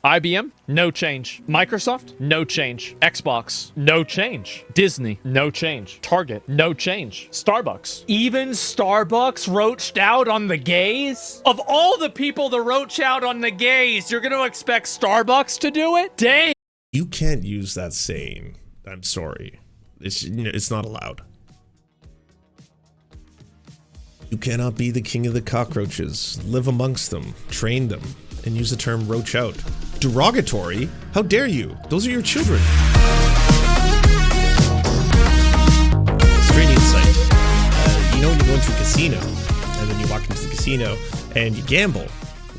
IBM, no change. Microsoft, no change. Xbox, no change. Disney, no change. Target, no change. Starbucks. Even Starbucks roached out on the gays? Of all the people that roach out on the gays, you're gonna expect Starbucks to do it? Dang. You can't use that saying. I'm sorry. It's not allowed. You cannot be the king of the cockroaches, live amongst them, train them, and use the term roach out. Derogatory? How dare you? Those are your children. Strange insight. You know when you go into a casino, and then you walk into the casino, and you gamble.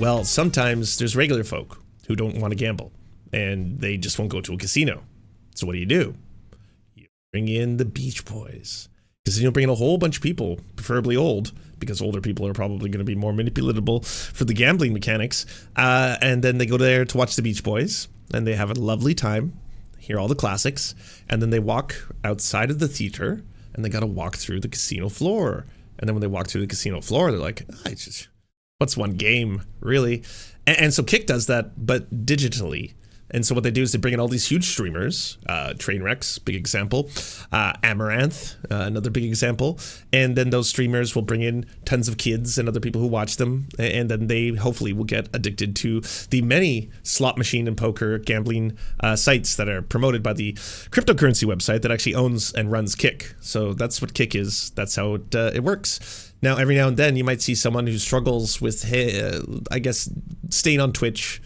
Well, sometimes there's regular folk who don't want to gamble, and they just won't go to a casino. So what do? You bring in the Beach Boys. Because you'll bring in a whole bunch of people, preferably old, because older people are probably going to be more manipulatable for the gambling mechanics. And then they go there to watch the Beach Boys, and they have a lovely time, hear all the classics, and then they walk outside of the theater, and they got to walk through the casino floor. And then when they walk through the casino floor, they're like, what's one game, really? And so Kick does that, but digitally. And so what they do is they bring in all these huge streamers, Trainwrecks, big example, Amaranth, another big example, and then those streamers will bring in tons of kids and other people who watch them, and then they hopefully will get addicted to the many slot machine and poker gambling sites that are promoted by the cryptocurrency website that actually owns and runs Kick. So that's what Kick is. That's how it works. Now, every now and then you might see someone who struggles with, I guess, staying on Twitch,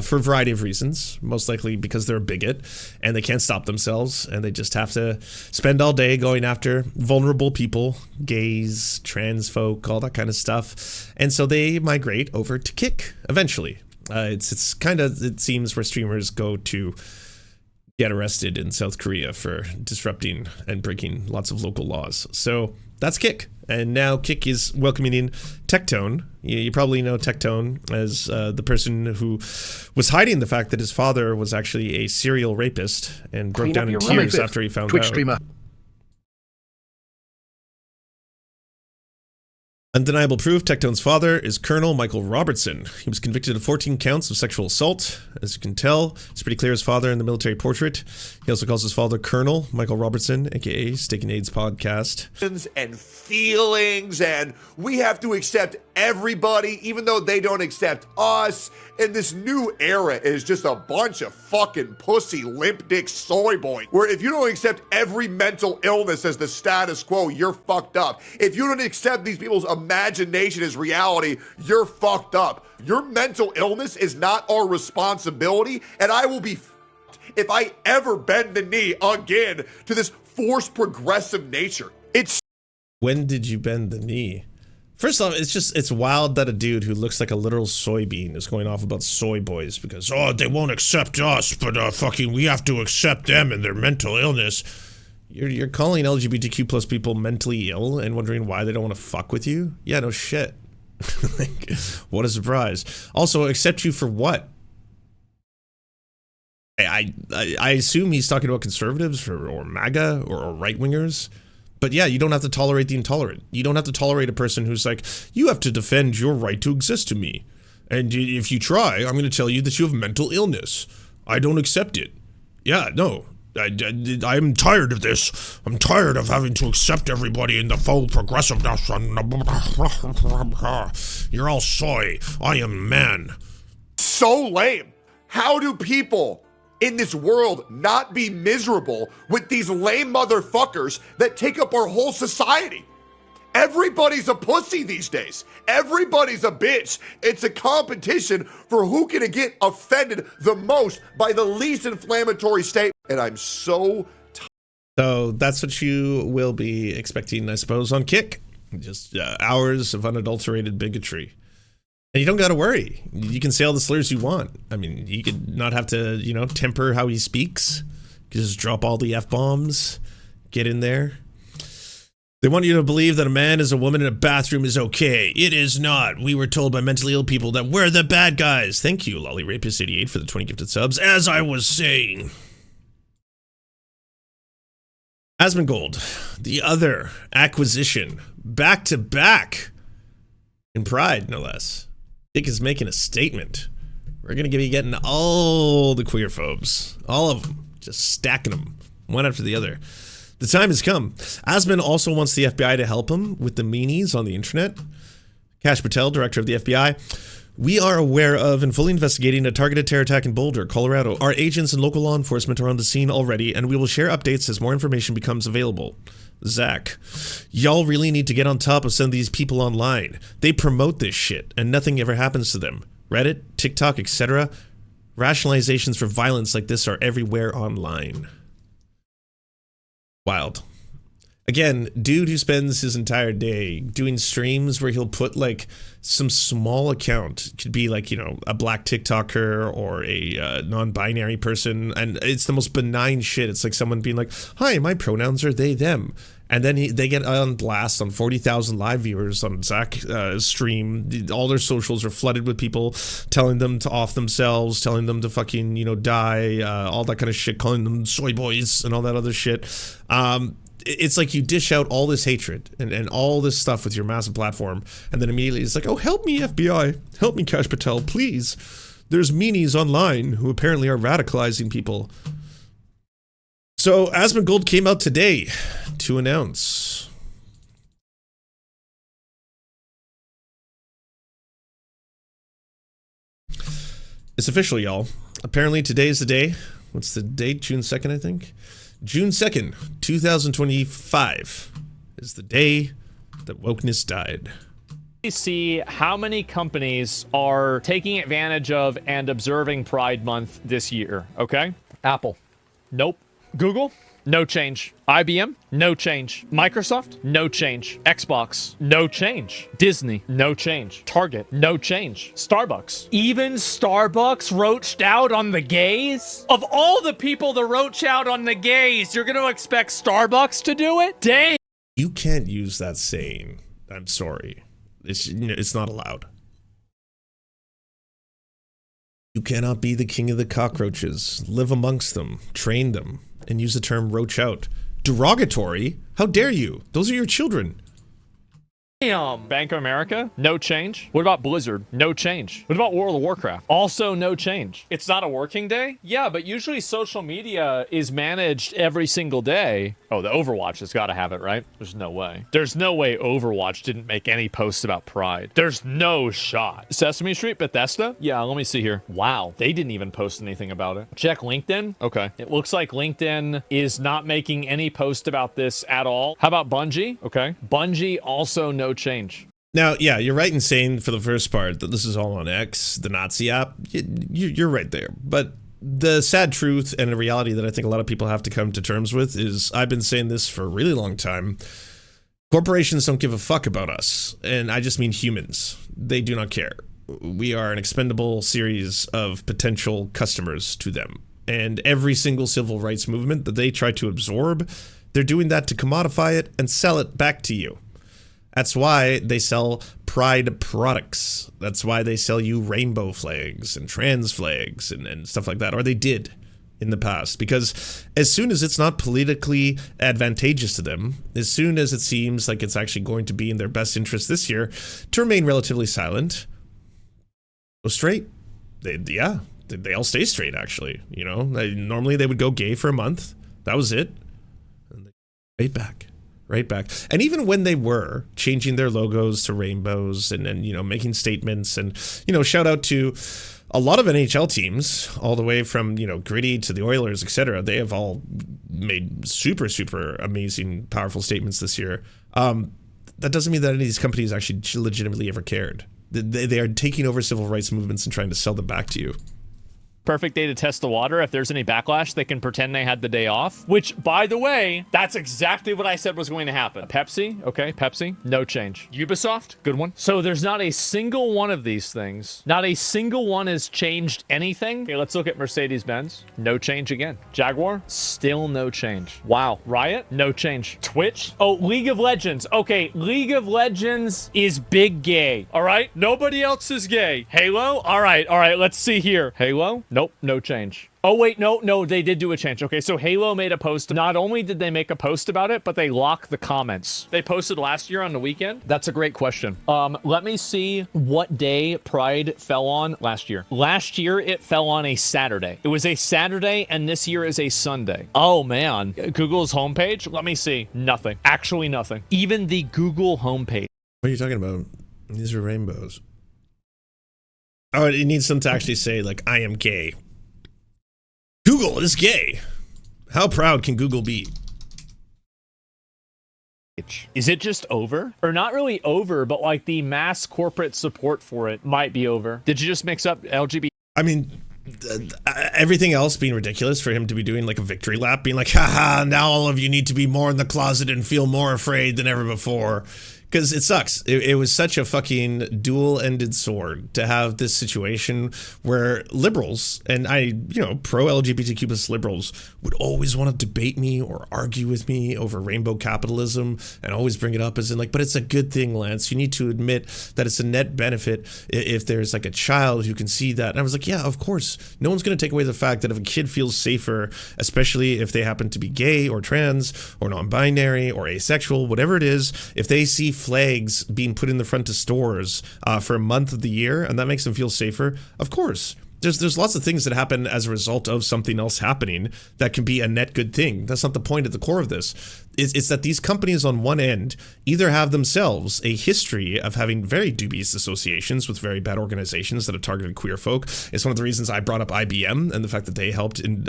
for a variety of reasons, most likely because they're a bigot and they can't stop themselves and they just have to spend all day going after vulnerable people, gays, trans folk, all that kind of stuff. And so they migrate over to Kick eventually. It's kind of, it seems, where streamers go to get arrested in South Korea for disrupting and breaking lots of local laws. So that's Kick. And now Kick is welcoming in Tectone. You probably know Tectone as the person who was hiding the fact that his father was actually a serial rapist and broke down in tears after he found Twitch out. Streamer. Undeniable proof, Tectone's father is Colonel Michael Robertson. He was convicted of 14 counts of sexual assault. As you can tell, it's pretty clear his father in the military portrait. He also calls his father Colonel Michael Robertson, aka Steak and AIDS Podcast. And feelings, and we have to accept everybody, even though they don't accept us. And this new era is just a bunch of fucking pussy, limp dick soy boy, where if you don't accept every mental illness as the status quo, you're fucked up. If you don't accept these people's imagination as reality, you're fucked up. Your mental illness is not our responsibility, and I will be fucked if I ever bend the knee again to this forced progressive nature. When did you bend the knee? First off, it's wild that a dude who looks like a literal soybean is going off about soy boys because, oh, they won't accept us, but we have to accept them and their mental illness. You're calling LGBTQ plus people mentally ill and wondering why they don't want to fuck with you? Yeah, no shit. Like, what a surprise. Also, accept you for what? I assume he's talking about conservatives or MAGA or right-wingers. But yeah, you don't have to tolerate the intolerant. You don't have to tolerate a person who's like, you have to defend your right to exist to me. And if you try, I'm going to tell you that you have mental illness. I don't accept it. Yeah, no. I'm tired of this. I'm tired of having to accept everybody in the faux progressiveness. You're all soy. I am man. So lame. How do people in this world not be miserable with these lame motherfuckers that take up our whole society? Everybody's a pussy these days. Everybody's a bitch. It's a competition for who can get offended the most by the least inflammatory statement. And I'm so tired. So that's what you will be expecting, I suppose, on Kick. Just hours of unadulterated bigotry. And you don't got to worry. You can say all the slurs you want. I mean, you could not have to, temper how he speaks. You can just drop all the F-bombs. Get in there. They want you to believe that a man is a woman in a bathroom is okay. It is not. We were told by mentally ill people that we're the bad guys. Thank you, LollyRapist88, for the 20 gifted subs. As I was saying. Asmongold, the other acquisition, back to back, in Pride, no less. Dick is making a statement. We're going to be getting all the queer phobes. All of them. Just stacking them, one after the other. The time has come. Asmongold also wants the FBI to help him with the meanies on the internet. Kash Patel, director of the FBI. We are aware of and fully investigating a targeted terror attack in Boulder, Colorado. Our agents and local law enforcement are on the scene already, and we will share updates as more information becomes available. Zach, y'all really need to get on top of some of these people online. They promote this shit, and nothing ever happens to them. Reddit, TikTok, etc. Rationalizations for violence like this are everywhere online. Wild. Again, dude who spends his entire day doing streams where he'll put like some small account, could be like, you know, a black TikToker or a non-binary person, and it's the most benign shit. It's like someone being like, hi, my pronouns are they, them. And then they get on blast on 40,000 live viewers on Zach's stream. All their socials are flooded with people telling them to off themselves, telling them to fucking, you know, die, all that kind of shit, calling them soy boys and all that other shit. It's like you dish out all this hatred and all this stuff with your massive platform, and then immediately it's like, oh, help me, FBI. Help me, Kash Patel, please. There's meanies online who apparently are radicalizing people. So Asmongold came out today to announce it's official, y'all. Apparently today's the day. What's the date? June 2nd, I think. June 2nd, 2025 is the day that wokeness died. See how many companies are taking advantage of and observing Pride Month this year, okay? Apple, nope. Google, no change. IBM, no change. Microsoft, no change. Xbox, no change. Disney, no change. Target, no change. Starbucks. Even Starbucks roached out on the gays? Of all the people that roach out on the gays, you're gonna expect Starbucks to do it? Dang. You can't use that saying. I'm sorry. It's not allowed. You cannot be the king of the cockroaches, live amongst them, train them, and use the term roach out. Derogatory? How dare you? Those are your children. Damn. Bank of America, no change. What about Blizzard? No change. What about World of Warcraft? Also no change. It's not a working day? Yeah, but usually social media is managed every single day. Oh, the Overwatch has got to have it, right? There's no way. There's no way Overwatch didn't make any posts about Pride. There's no shot. Sesame Street, Bethesda? Yeah, let me see here. Wow, they didn't even post anything about it. Check LinkedIn. Okay. It looks like LinkedIn is not making any post about this at all. How about Bungie? Okay. Bungie also no change. Now, yeah, you're right in saying for the first part that this is all on X, the Nazi app. You're right there. But the sad truth and a reality that I think a lot of people have to come to terms with is, I've been saying this for a really long time, corporations don't give a fuck about us. And I just mean humans. They do not care. We are an expendable series of potential customers to them. And every single civil rights movement that they try to absorb, they're doing that to commodify it and sell it back to you. That's why they sell pride products. That's why they sell you rainbow flags and trans flags and stuff like that. Or they did in the past. Because as soon as it's not politically advantageous to them, as soon as it seems like it's actually going to be in their best interest this year to remain relatively silent, go straight. They all stay straight, actually. You know, normally they would go gay for a month. That was it. And they right back. And even when they were changing their logos to rainbows and you know, making statements and, you know, shout out to a lot of NHL teams, all the way from, you know, Gritty to the Oilers, etc. They have all made super, super amazing, powerful statements this year. That doesn't mean that any of these companies actually legitimately ever cared. They are taking over civil rights movements and trying to sell them back to you. Perfect day to test the water. If there's any backlash, they can pretend they had the day off, which, by the way, that's exactly what I said was going to happen. Pepsi, okay, Pepsi, no change. Ubisoft, good one. So there's not a single one of these things. Not a single one has changed anything. Okay, let's look at Mercedes-Benz. No change again. Jaguar, still no change. Wow. Riot, no change. Twitch, oh, League of Legends. Okay, League of Legends is big gay, all right? Nobody else is gay. Halo, all right, let's see here. Halo, no Nope, no change. Oh, wait, no, they did do a change. Okay, so Halo made a post. Not only did they make a post about it, but they locked the comments. They posted last year on the weekend. That's a great question. Let me see what day Pride fell on last year. Last year, it fell on a Saturday. It was a Saturday, and this year is a Sunday. Oh, man. Google's homepage? Let me see. Nothing. Actually, nothing. Even the Google homepage. What are you talking about? These are rainbows. Oh, it needs them to actually say, like, I am gay. Google is gay. How proud can Google be? Is it just over? Or not really over, but like the mass corporate support for it might be over. Did you just mix up LGBT? I mean, everything else being ridiculous for him to be doing like a victory lap, being like, haha, now all of you need to be more in the closet and feel more afraid than ever before. Because it sucks. It was such a fucking dual-ended sword to have this situation where liberals, and pro-LGBTQ plus liberals, would always want to debate me or argue with me over rainbow capitalism and always bring it up as in like, but it's a good thing, Lance. You need to admit that it's a net benefit if there's like a child who can see that. And I was like, yeah, of course. No one's going to take away the fact that if a kid feels safer, especially if they happen to be gay or trans or non-binary or asexual, whatever it is, if they see flags being put in the front of stores for a month of the year and that makes them feel safer, of course. There's lots of things that happen as a result of something else happening that can be a net good thing. That's not the point at the core of this. It's that these companies on one end either have themselves a history of having very dubious associations with very bad organizations that have targeted queer folk. It's one of the reasons I brought up IBM and the fact that they helped in,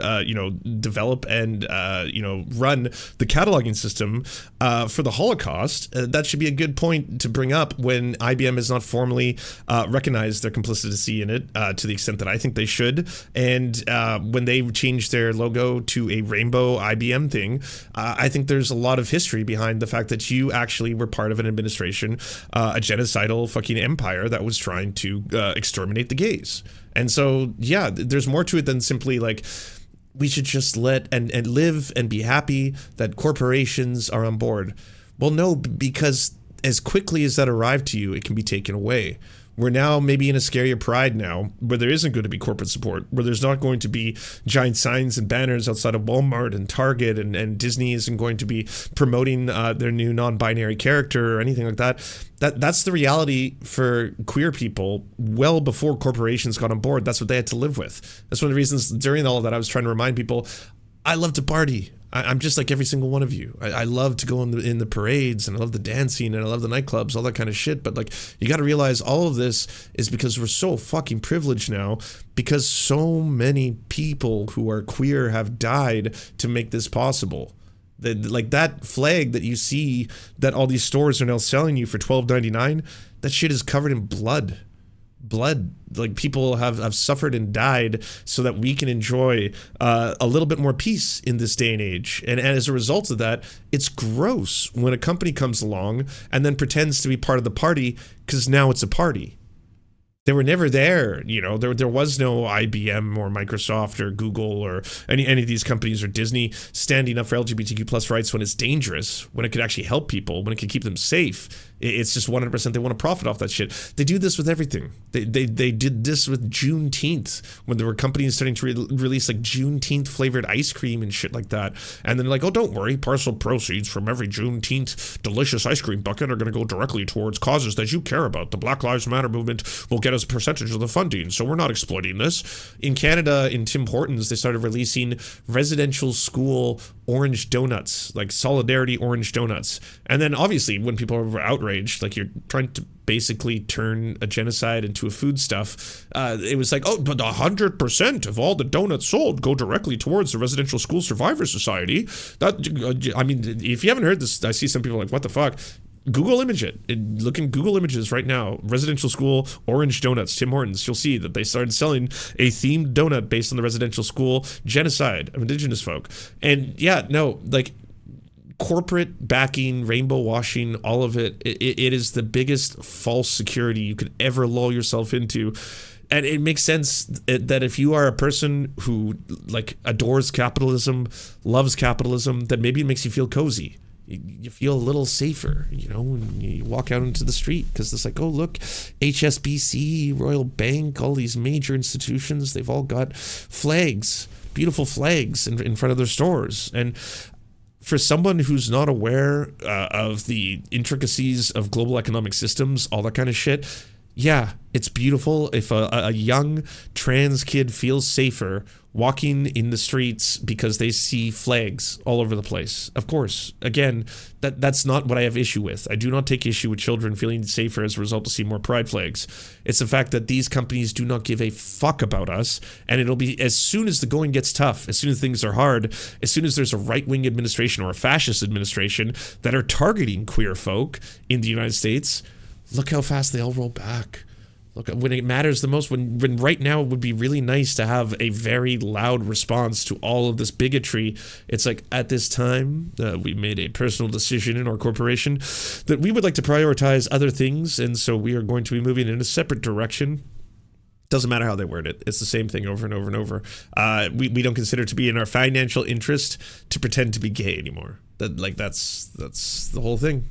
develop and run the cataloging system for the Holocaust. That should be a good point to bring up when IBM has not formally recognized their complicity in it to the extent that I think they should. And when they changed their logo to a rainbow IBM thing, I think there's a lot of history behind the fact that you actually were part of an administration, a genocidal fucking empire that was trying to exterminate the gays. And so, yeah, there's more to it than simply like, we should just let and live and be happy that corporations are on board. Well, no, because as quickly as that arrived to you, it can be taken away. We're now maybe in a scarier Pride now, where there isn't going to be corporate support, where there's not going to be giant signs and banners outside of Walmart and Target, and Disney isn't going to be promoting their new non-binary character or anything like that. That's the reality for queer people well before corporations got on board. That's what they had to live with. That's one of the reasons during all of that I was trying to remind people, I love to party. I'm just like every single one of you. I love to go in the parades, and I love the dancing, and I love the nightclubs, all that kind of shit. But like, you got to realize all of this is because we're so fucking privileged now, because so many people who are queer have died to make this possible. Like that flag that you see that all these stores are now selling you for $12.99, that shit is covered in blood. Like people have suffered and died so that we can enjoy a little bit more peace in this day and age. And as a result of that, it's gross when a company comes along and then pretends to be part of the party because now it's a party. They were never there, there was no IBM or Microsoft or Google or any of these companies or Disney standing up for LGBTQ plus rights when it's dangerous, when it could actually help people, when it could keep them safe. It's just 100% they want to profit off that shit. They do this with everything. They did this with Juneteenth when there were companies starting to release like Juneteenth flavored ice cream and shit like that. And then like, oh, don't worry, partial proceeds from every Juneteenth delicious ice cream bucket are going to go directly towards causes that you care about. The Black Lives Matter movement will get us a percentage of the funding, so we're not exploiting this. In Canada, in Tim Hortons, they started releasing residential school orange donuts, like Solidarity orange donuts. And then obviously when people are outraged, like you're trying to basically turn a genocide into a foodstuff, it was like, oh, but 100% of all the donuts sold go directly towards the Residential School Survivor Society. I mean, if you haven't heard this, I see some people like, what the fuck? Google image it. Look in Google Images right now. Residential school orange donuts, Tim Hortons. You'll see that they started selling a themed donut based on the residential school genocide of indigenous folk. And yeah, no, like corporate backing, rainbow washing, all of it is the biggest false security you could ever lull yourself into. And it makes sense that if you are a person who like adores capitalism, loves capitalism, then maybe it makes you feel cozy. you feel a little safer, you know, when you walk out into the street, because it's like, oh, look, HSBC, Royal Bank, all these major institutions, they've all got flags, beautiful flags in front of their stores. And for someone who's not aware of the intricacies of global economic systems, all that kind of shit, yeah, it's beautiful if a young trans kid feels safer walking in the streets because they see flags all over the place. Of course, again, that's not what I have issue with. I do not take issue with children feeling safer as a result of seeing more pride flags. It's the fact that these companies do not give a fuck about us, and it'll be as soon as the going gets tough, as soon as things are hard, as soon as there's a right-wing administration or a fascist administration that are targeting queer folk in the United States, look how fast they all roll back. Look, when it matters the most, when right now it would be really nice to have a very loud response to all of this bigotry, it's like, at this time, we made a personal decision in our corporation that we would like to prioritize other things, and so we are going to be moving in a separate direction. Doesn't matter how they word it. It's the same thing over and over and over. We don't consider it to be in our financial interest to pretend to be gay anymore. That's the whole thing.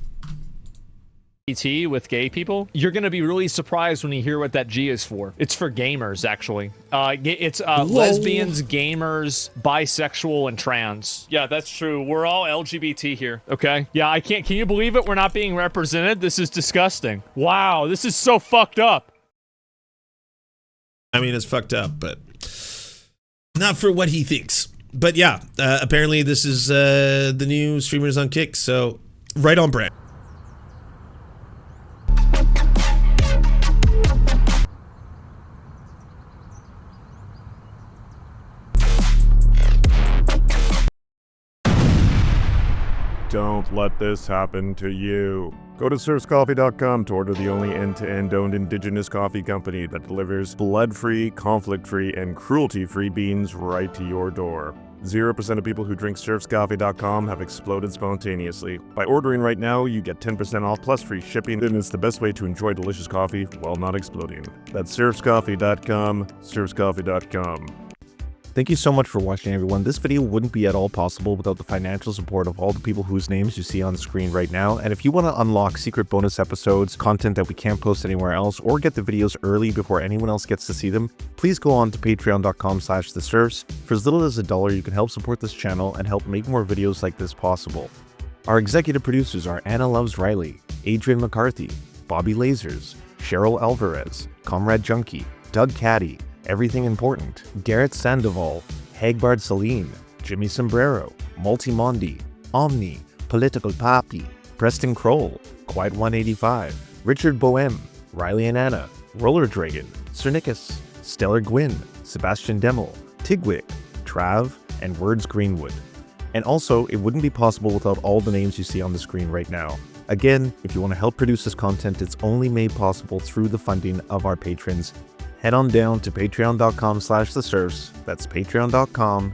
With gay people, you're gonna be really surprised when you hear what that G is for. It's for gamers, actually. It's lesbians, gamers, bisexual, and trans. Yeah, that's true. We're all LGBT here. Okay. Yeah, I can't. Can you believe it? We're not being represented. This is disgusting. Wow, this is so fucked up. I mean, it's fucked up, but not for what he thinks. But yeah, apparently this is the new streamers on Kick. So right on brand. Don't let this happen to you. Go to serfscoffee.com to order the only end-to-end owned indigenous coffee company that delivers blood-free, conflict-free, and cruelty-free beans right to your door. 0% of people who drink serfscoffee.com have exploded spontaneously. By ordering right now, you get 10% off plus free shipping, and it's the best way to enjoy delicious coffee while not exploding. That's serfscoffee.com, serfscoffee.com. Thank you so much for watching, everyone. This video wouldn't be at all possible without the financial support of all the people whose names you see on the screen right now. And if you want to unlock secret bonus episodes, content that we can't post anywhere else, or get the videos early before anyone else gets to see them, please go on to patreon.com/theserfs. For as little as $1, you can help support this channel and help make more videos like this possible. Our executive producers are Anna Loves Riley, Adrian McCarthy, Bobby Lasers, Cheryl Alvarez, Comrade Junkie, Doug Caddy, Everything Important, Garrett Sandoval, Hagbard Celine, Jimmy Sombrero, Multimondi, Omni, Political Papi, Preston Kroll, Quiet 185, Richard Boehm, Riley and Anna, Roller Dragon, Cernicus, Stellar Gwyn, Sebastian Demel, Tigwick, Trav, and Words Greenwood. And also, it wouldn't be possible without all the names you see on the screen right now. Again, if you want to help produce this content, it's only made possible through the funding of our patrons. Head on down to patreon.com/theserfs. That's patreon.com/theserfs.